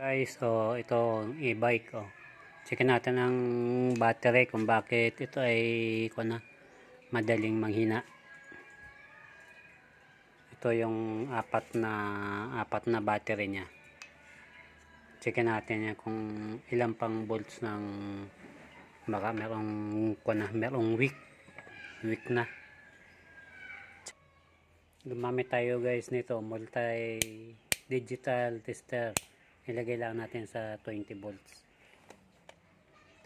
Guys, ito e-bike. Check natin ang battery kung bakit ito ay madaling manghina. Ito yung apat na battery niya. Check natin yan kung ilang pang volts ng baka merong weak na. Gumamit tayo guys nito, multi digital tester. Ilagay lang natin sa 20 volts.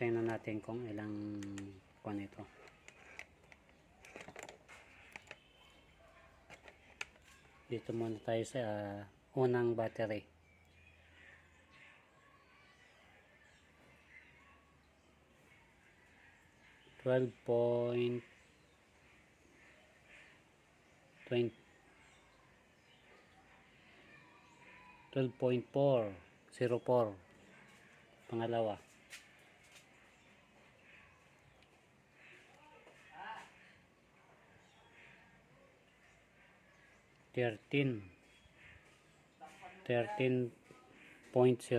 Tingnan natin kung ilang ito. Dito muna tayo sa unang battery. Twelve point 12.404 pangalawa. Thirteen point 04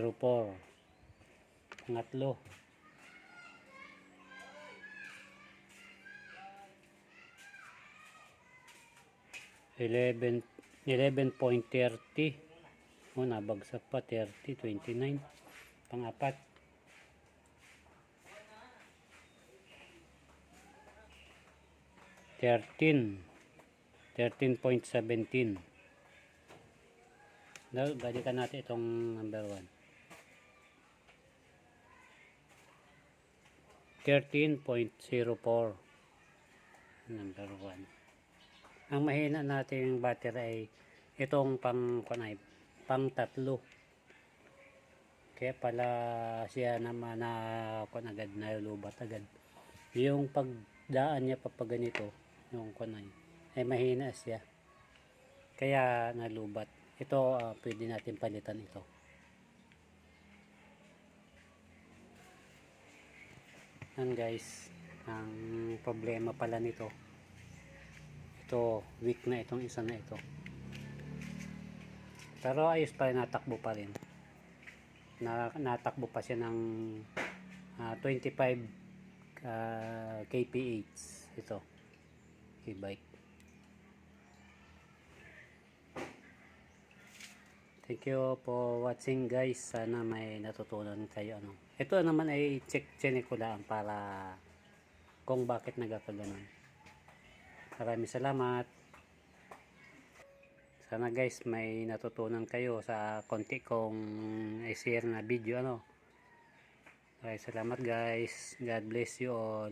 pangatlo. 11.30. Nabagsak pa. 29 pangapat. 13.17. Balikan natin itong number 1. 13.04 number 1. Ang mahina natin battery ay itong pang tatlo. Kaya pala siya naman agad nalubat agad. Yung pagdaan niya pag ganito, yung ay mahina siya. Kaya nalubat. Ito pwede natin palitan ito. Yan guys, ang problema pala nito. Ito, weak na itong isa na ito. Pero ayos pa rin, natakbo pa rin. Natakbo pa siya ng 25 kph. Ito, e-bike. Thank you for watching guys. Sana may natutunan kayo. Ito naman ay check ko lang para kung bakit nagkakaganon. Maraming salamat. Sana guys may natutunan kayo sa konti kong i-share na video. Maraming salamat guys. God bless you all.